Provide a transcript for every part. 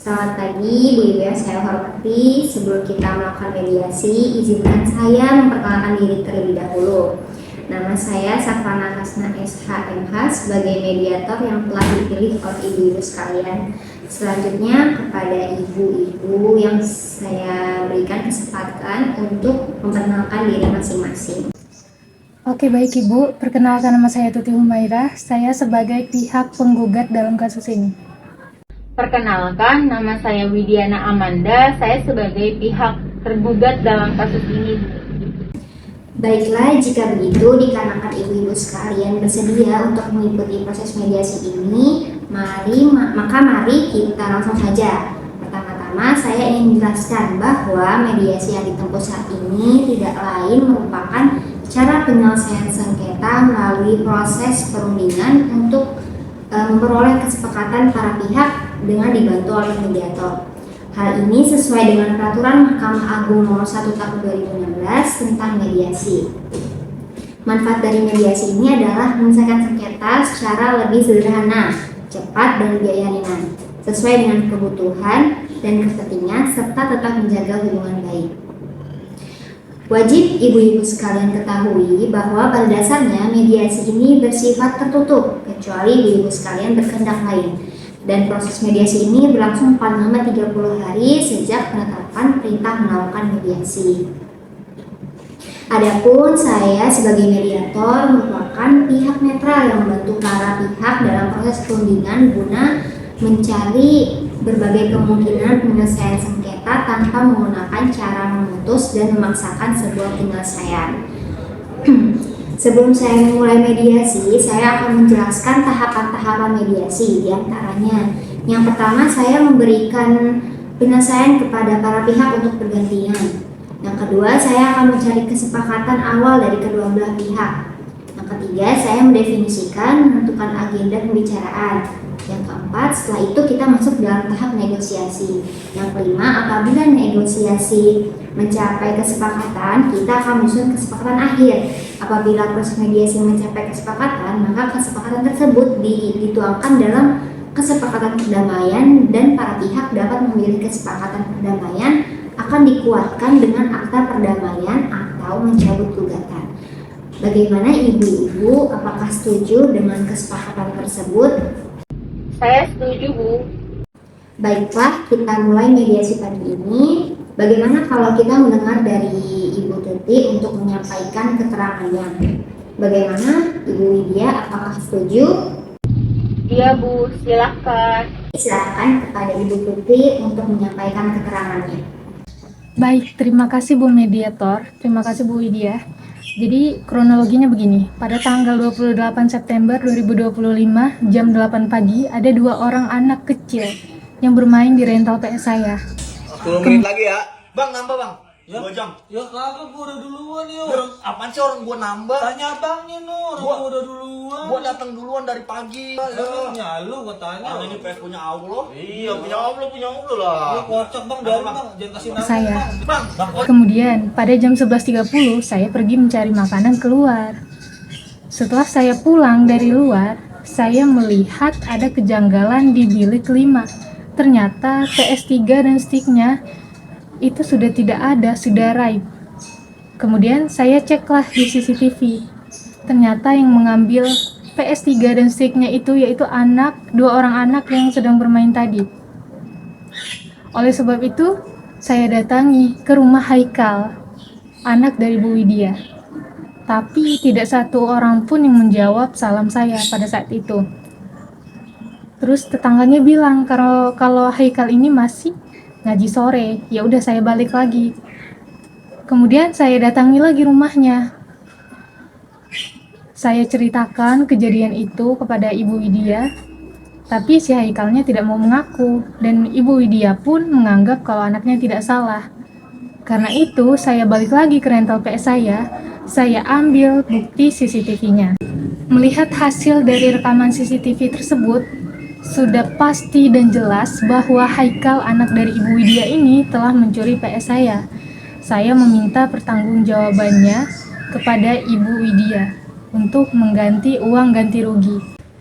Selamat pagi, Bu Ibu yang saya hormati. Sebelum kita melakukan mediasi, izinkan saya memperkenalkan diri terlebih dahulu. Nama saya Safana Hasna SHMH sebagai mediator yang telah dipilih oleh ibu-ibu sekalian. Selanjutnya kepada ibu-ibu yang saya berikan kesempatan untuk memperkenalkan diri masing-masing. Oke, baik Ibu. Perkenalkan, nama saya Tuti Humairah. Saya sebagai pihak penggugat dalam kasus ini. Perkenalkan, nama saya Widiana Amanda. Saya sebagai pihak tergugat dalam kasus ini. Baiklah, jika begitu dikarenakan ibu-ibu sekalian bersedia untuk mengikuti proses mediasi ini, mari kita langsung saja. Pertama-tama saya ingin menjelaskan bahwa mediasi yang ditempuh saat ini tidak lain merupakan cara penyelesaian sengketa melalui proses perundingan untuk memperoleh kesepakatan para pihak dengan dibantu oleh mediator. Hal ini sesuai dengan peraturan Mahkamah Agung nomor 1 tahun 2016 tentang mediasi. Manfaat dari mediasi ini adalah menyelesaikan sengketa secara lebih sederhana, cepat, dan biaya ringan, sesuai dengan kebutuhan dan kepentingan serta tetap menjaga hubungan baik. Wajib ibu-ibu sekalian ketahui bahwa pada dasarnya mediasi ini bersifat tertutup kecuali ibu-ibu sekalian berkehendak lain, dan proses mediasi ini berlangsung paling lama 30 hari sejak penetapan perintah melakukan mediasi. Adapun saya sebagai mediator merupakan pihak netral yang membantu para pihak dalam proses perundingan guna mencari berbagai kemungkinan penyelesaian sengketa tanpa menggunakan cara memutus dan memaksakan sebuah penyelesaian. Sebelum saya memulai mediasi, saya akan menjelaskan tahapan-tahapan mediasi. Di antaranya, yang pertama saya memberikan penyelesaian kepada para pihak untuk bergantian. Yang kedua, saya akan mencari kesepakatan awal dari kedua belah pihak. Yang ketiga, saya mendefinisikan menentukan agenda pembicaraan. Yang keempat, setelah itu kita masuk dalam tahap negosiasi. Yang kelima, apabila negosiasi mencapai kesepakatan, kita akan menyusun kesepakatan akhir. Apabila proses mediasi mencapai kesepakatan, maka kesepakatan tersebut dituangkan dalam kesepakatan perdamaian dan para pihak dapat memilih kesepakatan perdamaian akan dikuatkan dengan akta perdamaian atau mencabut gugatan. Bagaimana ibu-ibu, apakah setuju dengan kesepakatan tersebut? Saya setuju, Bu. Baiklah, kita mulai mediasi pagi ini. Bagaimana kalau kita mendengar dari Ibu Tuti untuk menyampaikan keterangannya? Bagaimana Ibu Widya, apakah setuju? Iya, Bu. Silakan. Silakan kepada Ibu Tuti untuk menyampaikan keterangannya. Baik, terima kasih Bu Mediator. Terima kasih Bu Widya. Jadi kronologinya begini, pada tanggal 28 September 2025 jam 8 pagi ada 2 orang anak kecil yang bermain di rental PS saya. 10 menit lagi ya. Bang, nambah bang. Ya? 2 jam. Ya kagak, gua udah duluan yuk. Apaan sih orang gua nambah? Tanya abangnya Nur, gua udah duluan. Gua datang duluan dari pagi. Ya punya lu gua tanya. Ini PS punya Allah. Iya, punya Allah lah. Lu kocak bang, dari bang, jangan kasih nama Saya. bang. Kemudian pada jam 11.30 saya pergi mencari makanan keluar. Setelah saya pulang dari luar, saya melihat ada kejanggalan di bilik 5. Ternyata PS3 dan sticknya itu sudah tidak ada, sudah raib. Kemudian saya ceklah di CCTV. Ternyata yang mengambil PS3 dan sticknya itu yaitu 2 orang anak yang sedang bermain tadi. Oleh sebab itu, saya datangi ke rumah Haikal, anak dari Bu Widya. Tapi tidak satu orang pun yang menjawab salam saya pada saat itu. Terus tetangganya bilang kalau Haikal ini masih ngaji sore. Ya udah, saya balik lagi. Kemudian saya datangi lagi rumahnya. Saya ceritakan kejadian itu kepada Ibu Widya, tapi si Haikalnya tidak mau mengaku, dan Ibu Widya pun menganggap kalau anaknya tidak salah. Karena itu, saya balik lagi ke rental PS saya ambil bukti CCTV-nya. Melihat hasil dari rekaman CCTV tersebut, sudah pasti dan jelas bahwa Haikal, anak dari Ibu Widya ini, telah mencuri PS saya. Saya meminta pertanggungjawabannya kepada Ibu Widya untuk mengganti uang ganti rugi.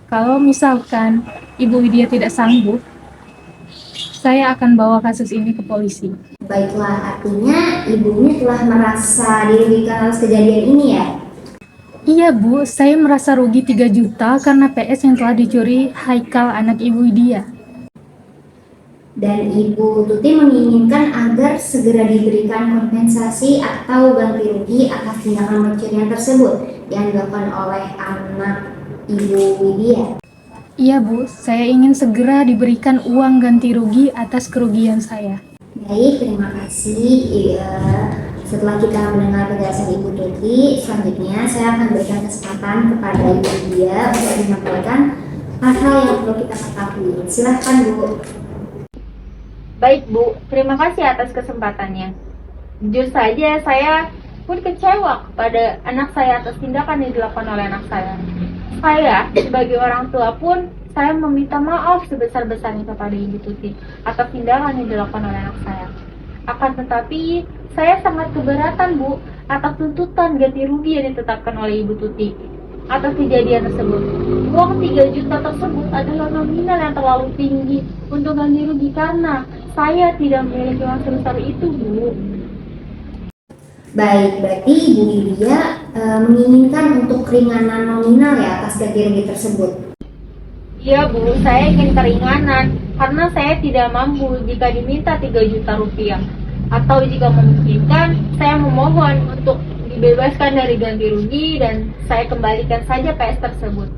Kalau misalkan Ibu Widya tidak sanggup, saya akan bawa kasus ini ke polisi. Baiklah, artinya ibu ini telah merasa dirugikan atas kejadian ini ya? Iya Bu, saya merasa rugi 3 juta karena PS yang telah dicuri Haikal anak Ibu Widya. Dan Ibu Tuti menginginkan agar segera diberikan kompensasi atau ganti rugi atas tindakan pencurian tersebut yang dilakukan oleh anak Ibu Widya. Iya Bu, saya ingin segera diberikan uang ganti rugi atas kerugian saya. Baik, terima kasih. Setelah kita mendengar penjelasan Ibu Tuti, selanjutnya saya akan berikan kesempatan kepada Ibu Widya untuk menyampaikan hal-hal yang perlu kita ketahui. Silahkan Bu. Baik Bu, terima kasih atas kesempatannya. Jujur saja saya pun kecewa kepada anak saya atas tindakan yang dilakukan oleh anak saya. Saya sebagai orang tua pun saya meminta maaf sebesar-besarnya kepada Ibu Tuti atas tindakan yang dilakukan oleh anak saya. Akan tetapi saya sangat keberatan Bu atas tuntutan ganti rugi yang ditetapkan oleh Ibu Tuti atas kejadian tersebut. Uang 3 juta tersebut adalah nominal yang terlalu tinggi untuk ganti rugi karena saya tidak memiliki uang sebesar itu Bu. Baik, berarti Ibu Widya menginginkan untuk keringanan nominal ya atas ganti rugi tersebut. Iya Bu, saya ingin keringanan karena saya tidak mampu jika diminta 3 juta rupiah. Atau jika memungkinkan, saya memohon untuk dibebaskan dari ganti rugi dan saya kembalikan saja PS tersebut.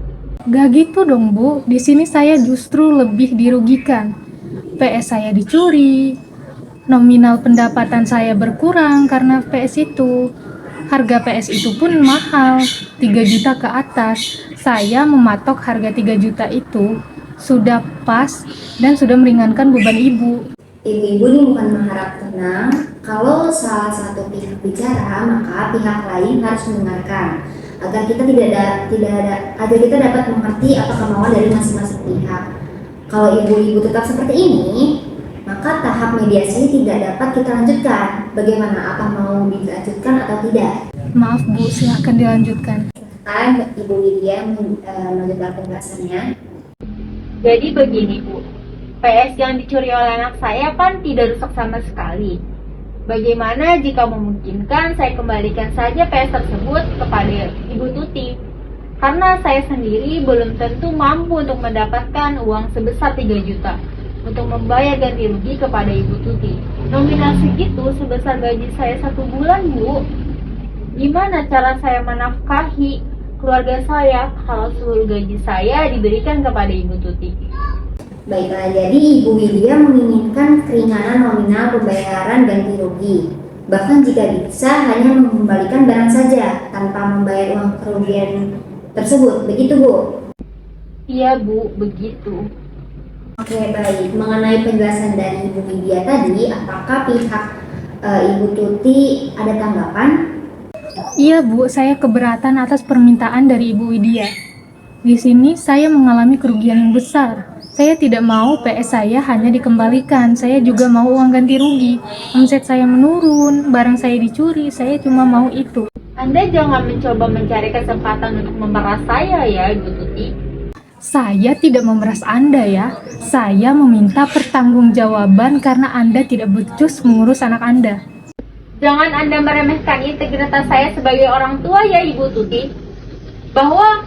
Gak gitu dong Bu, di sini saya justru lebih dirugikan. PS saya dicuri, nominal pendapatan saya berkurang karena PS itu. Harga PS itu pun mahal, 3 juta ke atas. Saya mematok harga 3 juta itu sudah pas dan sudah meringankan beban ibu. Ibu-ibu ini bukan mengharap tenang. Kalau salah satu pihak bicara, maka pihak lain harus mendengarkan agar kita agar kita dapat mengerti apa kemauan dari masing-masing pihak. Kalau ibu-ibu tetap seperti ini, maka tahap mediasi tidak dapat kita lanjutkan. Bagaimana, apa mau dilanjutkan atau tidak? Maaf Bu, silahkan dilanjutkan. Ibu Widya melanjutkan penjelasannya. Jadi begini Bu, PS yang dicuri oleh anak saya kan tidak rusak sama sekali. Bagaimana jika memungkinkan saya kembalikan saja PS tersebut kepada Ibu Tuti? Karena saya sendiri belum tentu mampu untuk mendapatkan uang sebesar 3 juta untuk membayar ganti rugi kepada Ibu Tuti. Nominal segitu sebesar gaji saya 1 bulan Bu. Gimana cara saya menafkahi keluarga saya kalau seluruh gaji saya diberikan kepada Ibu Tuti? Baiklah, jadi Ibu Widya menginginkan keringanan nominal pembayaran ganti rugi. Bahkan jika bisa hanya mengembalikan barang saja tanpa membayar uang kerugian tersebut. Begitu Bu? Iya Bu, begitu. Oke, baik. Mengenai penjelasan dari Ibu Widya tadi, apakah pihak Ibu Tuti ada tanggapan? Iya Bu, saya keberatan atas permintaan dari Ibu Widya. Di sini saya mengalami kerugian yang besar. Saya tidak mau PS saya hanya dikembalikan, saya juga mau uang ganti rugi. Omset saya menurun, barang saya dicuri, saya cuma mau itu. Anda jangan mencoba mencari kesempatan untuk memeras saya ya, Ibu Tuti. Saya tidak memeras Anda ya. Saya meminta pertanggungjawaban karena Anda tidak becus mengurus anak Anda. Jangan Anda meremehkan integritas saya sebagai orang tua ya, Ibu Tuti. Bahwa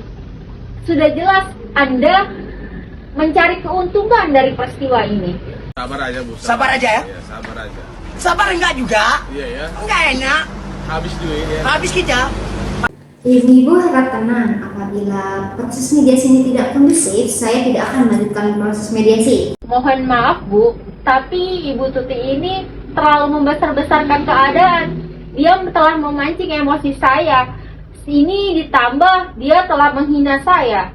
sudah jelas Anda mencari keuntungan dari peristiwa ini. Sabar aja Bu. Sabar aja ya? Iya, sabar aja. Sabar enggak juga? Iya ya. Enggak enak. Habis dulu ya. Habis kita. Ibu-ibu harap tenang. Apabila proses mediasi ini tidak kondusif, saya tidak akan melanjutkan proses mediasi. Mohon maaf Bu, tapi Ibu Tuti ini terlalu membesar-besarkan keadaan. Dia telah memancing emosi saya. Ini ditambah dia telah menghina saya.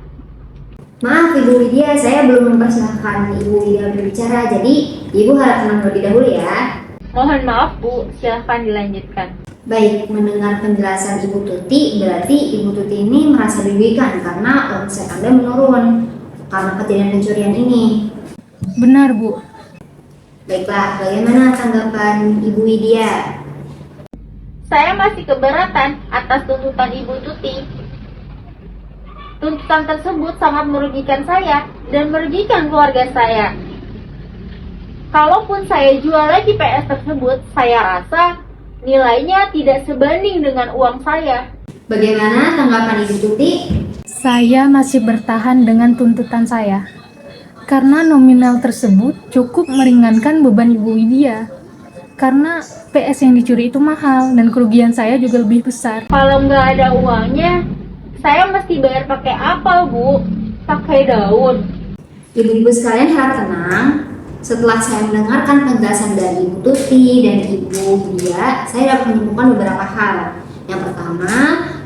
Maaf Ibu Widya, saya belum mempersilahkan Ibu Widya berbicara, jadi Ibu harap tenang terlebih dahulu ya. Mohon maaf Bu, silahkan dilanjutkan. Baik, mendengar penjelasan Ibu Tuti, berarti Ibu Tuti ini merasa dirugikan karena omset Anda menurun karena kejadian pencurian ini. Benar Bu. Baiklah, bagaimana tanggapan Ibu Widya? Saya masih keberatan atas tuntutan Ibu Tuti. Tuntutan tersebut sangat merugikan saya dan merugikan keluarga saya. Kalaupun saya jual lagi PS tersebut, saya rasa nilainya tidak sebanding dengan uang saya. Bagaimana tanggapan Ibu Tuti? Saya masih bertahan dengan tuntutan saya. Karena nominal tersebut cukup meringankan beban Ibu Widya. Karena PS yang dicuri itu mahal dan kerugian saya juga lebih besar. Kalau nggak ada uangnya, saya mesti bayar pakai apa, Bu? Pakai daun. Ibu-ibu sekalian harap tenang. Setelah saya mendengarkan penjelasan dari Ibu Tuti dan Ibu Widya, saya dapat menyimpulkan beberapa hal. Yang pertama,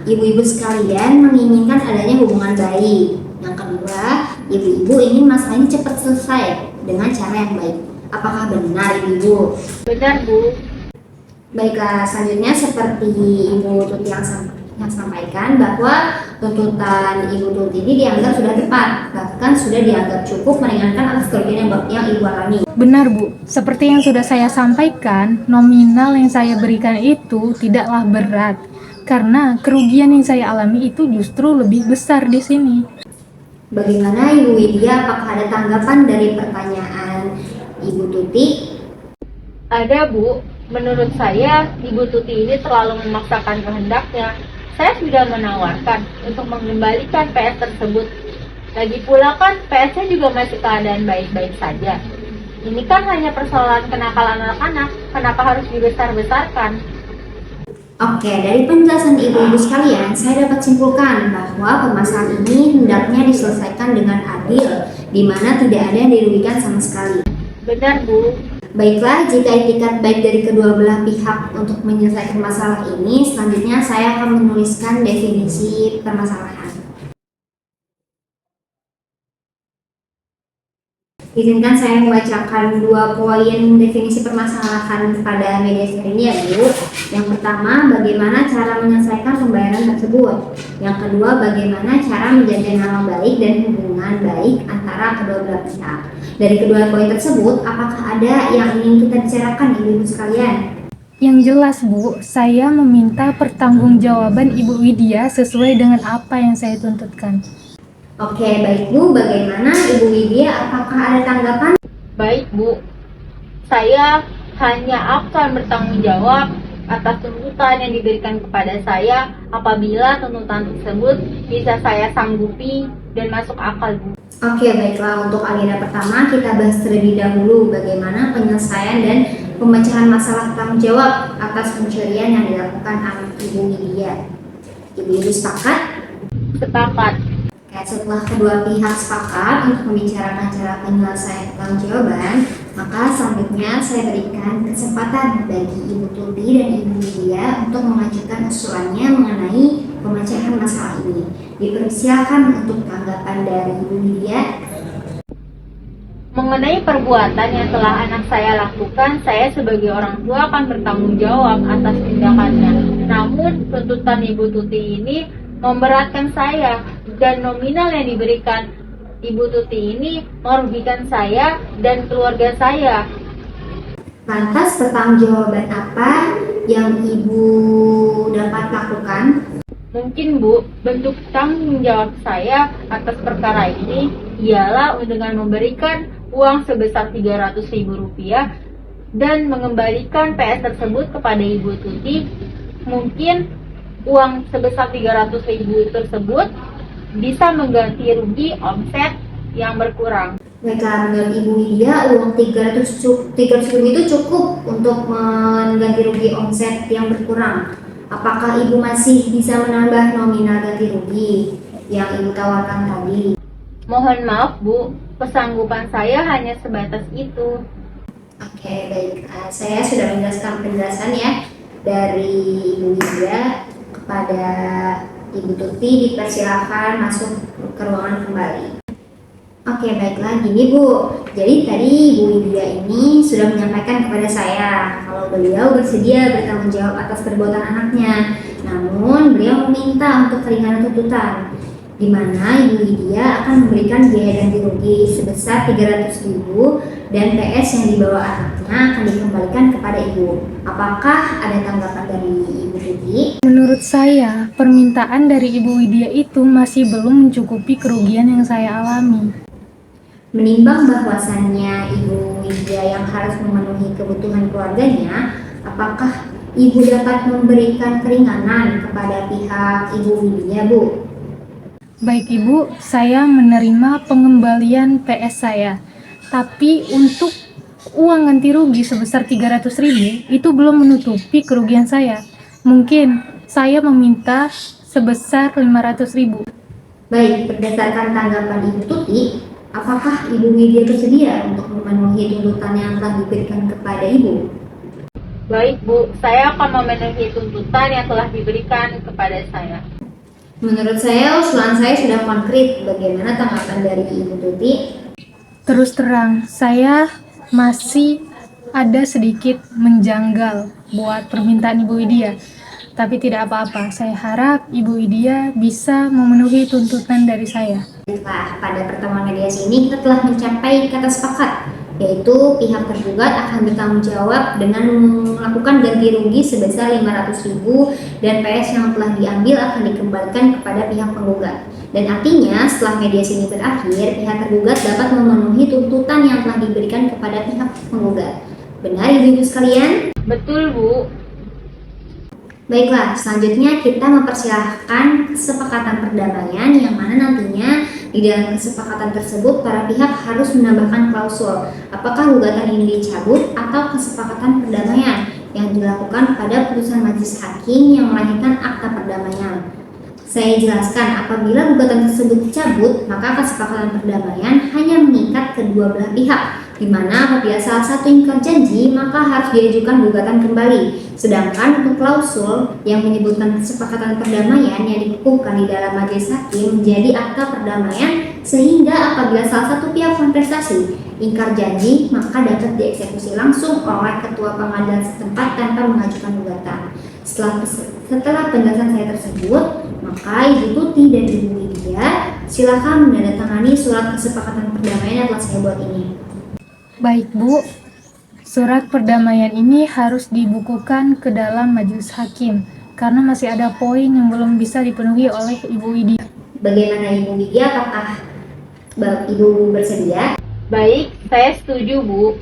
ibu-ibu sekalian menginginkan adanya hubungan baik. Yang kedua, ibu-ibu ingin masalah ini cepat selesai dengan cara yang baik. Apakah benar, Ibu? Benar, Bu. Baiklah, selanjutnya seperti Ibu Tuti yang sampaikan bahwa tuntutan Ibu Tuti ini dianggap sudah tepat, bahkan sudah dianggap cukup meringankan atas kerugian yang Ibu alami. Benar, Bu. Seperti yang sudah saya sampaikan, nominal yang saya berikan itu tidaklah berat. Karena kerugian yang saya alami itu justru lebih besar di sini. Bagaimana Ibu Widya, apakah ada tanggapan dari pertanyaan Ibu Tuti? Ada, Bu. Menurut saya, Ibu Tuti ini terlalu memaksakan kehendaknya. Saya sudah menawarkan untuk mengembalikan PS tersebut. Lagi pula kan PS-nya juga masih keadaan baik-baik saja. Ini kan hanya persoalan kenakalan anak-anak. Kenapa harus dibesar-besarkan? Oke, dari penjelasan ibu-ibu sekalian, saya dapat simpulkan bahwa permasalahan ini hendaknya diselesaikan dengan adil, di mana tidak ada yang dirugikan sama sekali. Benar, Bu. Baiklah, jika itikat baik dari kedua belah pihak untuk menyelesaikan masalah ini, selanjutnya saya akan menuliskan definisi permasalahan. Izinkan saya membacakan 2 poin definisi permasalahan pada media sharing ini ya, Bu. Yang pertama, bagaimana cara menyelesaikan pembayaran tersebut. Yang kedua, bagaimana cara menjaga nama baik dan hubungan baik antara kedua belah pihak. Dari kedua poin tersebut, apakah ada yang ingin kita bicarakan, Ibu-ibu sekalian? Yang jelas, Bu, saya meminta pertanggungjawaban Ibu Widya sesuai dengan apa yang saya tuntutkan. Oke, baik Bu. Bagaimana Ibu Widya? Apakah ada tanggapan? Baik, Bu. Saya hanya akan bertanggung jawab atas tuntutan yang diberikan kepada saya apabila tuntutan tersebut bisa saya sanggupi dan masuk akal, Bu. Oke, baiklah. Untuk agenda pertama, kita bahas terlebih dahulu bagaimana penyelesaian dan pemecahan masalah tanggung jawab atas pencurian yang dilakukan oleh Ibu Widya. Ibu-ibu sepakat? Sepakat. Setelah kedua pihak sepakat untuk membicarakan cara penyelesaian pertanggungjawaban, maka selanjutnya saya berikan kesempatan bagi Ibu Tuti dan Ibu Widya untuk mengajukan usulannya mengenai pemecahan masalah ini. Dipersilakan untuk tanggapan dari Ibu Widya. Mengenai perbuatan yang telah anak saya lakukan, saya sebagai orang tua akan bertanggung jawab atas tindakannya. Namun, tuntutan Ibu Tuti ini memberatkan saya, dan nominal yang diberikan Ibu Tuti ini merugikan saya dan keluarga saya. Lantas pertanggungjawaban apa yang Ibu dapat lakukan? Mungkin, Bu, bentuk tanggung jawab saya atas perkara ini ialah dengan memberikan uang sebesar Rp300.000 dan mengembalikan PS tersebut kepada Ibu Tuti. Mungkin uang sebesar Rp300.000 tersebut bisa mengganti rugi omset yang berkurang. Baiklah, menurut Ibu Widya, uang Rp300.000 itu cukup untuk mengganti rugi omset yang berkurang. Apakah Ibu masih bisa menambah nominal ganti rugi yang Ibu tawarkan tadi? Mohon maaf, Bu, kesanggupan saya hanya sebatas itu. Oke, baik. Saya sudah menjelaskan penjelasan ya dari Ibu Widya kepada Ibu Tuti. Dipersilakan masuk ke ruangan kembali. Oke, baiklah, gini Bu. Jadi tadi Ibu Widya ini sudah menyampaikan kepada saya kalau beliau bersedia bertanggung jawab atas perbuatan anaknya. Namun beliau meminta untuk keringanan tuntutan, di mana Ibu Widya akan memberikan biaya ganti rugi sebesar Rp300.000 dan PS yang dibawa anaknya akan dikembalikan kepada Ibu. Apakah ada tanggapan dari Ibu Tuti? Menurut saya, permintaan dari Ibu Widya itu masih belum mencukupi kerugian yang saya alami. Menimbang bahwasannya Ibu Widya yang harus memenuhi kebutuhan keluarganya, apakah Ibu dapat memberikan keringanan kepada pihak Ibu Widya, Bu? Baik Ibu, saya menerima pengembalian PS saya. Tapi untuk uang ganti rugi sebesar 300.000 itu belum menutupi kerugian saya. Mungkin saya meminta sebesar 500.000. Baik, berdasarkan tanggapan Ibu Tuti, apakah Ibu Widya bersedia untuk memenuhi tuntutan yang telah diberikan kepada Ibu? Baik Bu, saya akan memenuhi tuntutan yang telah diberikan kepada saya. Menurut saya, usulan saya sudah konkret. Bagaimana tanggapan dari Ibu Tuti? Terus terang, saya masih ada sedikit menjanggal buat permintaan Ibu Widya. Tapi tidak apa-apa, saya harap Ibu Widya bisa memenuhi tuntutan dari saya. Baiklah, pada pertemuan mediasi ini kita telah mencapai kata sepakat, yaitu pihak tergugat akan bertanggung jawab dengan melakukan ganti rugi sebesar 500.000 dan PS yang telah diambil akan dikembalikan kepada pihak penggugat. Dan artinya setelah mediasi ini berakhir, pihak tergugat dapat memenuhi tuntutan yang telah diberikan kepada pihak penggugat. Benar Ibu-Ibu sekalian? Betul Bu. Baiklah, selanjutnya kita mempersilahkan kesepakatan perdamaian yang mana nantinya di dalam kesepakatan tersebut para pihak harus menambahkan klausul apakah gugatan ini dicabut atau kesepakatan perdamaian yang dilakukan pada putusan majelis hakim yang melahirkan akta perdamaian. Saya jelaskan, apabila gugatan tersebut dicabut, maka kesepakatan perdamaian hanya mengikat kedua belah pihak, di mana apabila salah satu ingkar janji, maka harus diajukan gugatan kembali. Sedangkan untuk klausul yang menyebutkan kesepakatan perdamaian yang dikukuhkan di dalam majelis hakim menjadi akta perdamaian, sehingga apabila salah satu pihak kontestasi ingkar janji, maka dapat dieksekusi langsung oleh ketua pengadilan setempat tanpa mengajukan gugatan. Setelah penjelasan saya tersebut, maka Ibu Tuti dan Ibu Widya silakan menandatangani surat kesepakatan perdamaian yang telah saya buat ini. Baik Bu, surat perdamaian ini harus dibukukan ke dalam majelis hakim karena masih ada poin yang belum bisa dipenuhi oleh Ibu Widya. Bagaimana Ibu Widya, apakah Ibu bersedia? Baik, saya setuju Bu.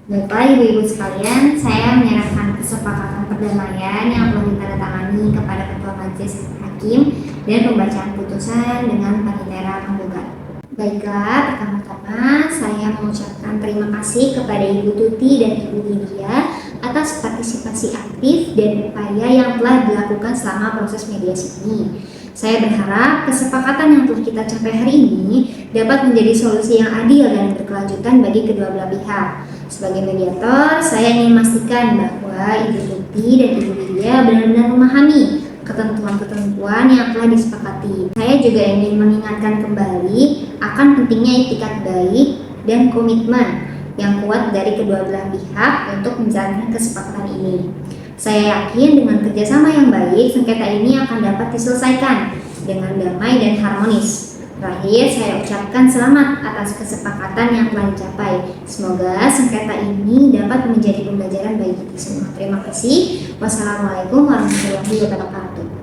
Baiklah Ibu-Ibu sekalian, saya menyerahkan kesepakatan perdamaian yang telah ditandatangani kepada ketua majelis hakim dan pembacaan putusan dengan panitera penggugat. Baiklah, pertama-tama saya mengucapkan terima kasih kepada Ibu Tuti dan Ibu Widya atas partisipasi aktif dan upaya yang telah dilakukan selama proses mediasi ini. Saya berharap kesepakatan yang telah kita capai hari ini dapat menjadi solusi yang adil dan berkelanjutan bagi kedua belah pihak. Sebagai mediator, saya ingin memastikan bahwa Ibu Tuti dan Ibu Widya benar-benar memahami ketentuan-ketentuan yang telah disepakati. Saya juga ingin mengingatkan kembali akan pentingnya itikat baik dan komitmen yang kuat dari kedua belah pihak untuk menjalankan kesepakatan ini. Saya yakin dengan kerjasama yang baik, sengketa ini akan dapat diselesaikan dengan damai dan harmonis. Terakhir, saya ucapkan selamat atas kesepakatan yang telah dicapai. Semoga sengketa ini dapat menjadi pembelajaran bagi kita semua. Terima kasih. Wassalamualaikum warahmatullahi wabarakatuh.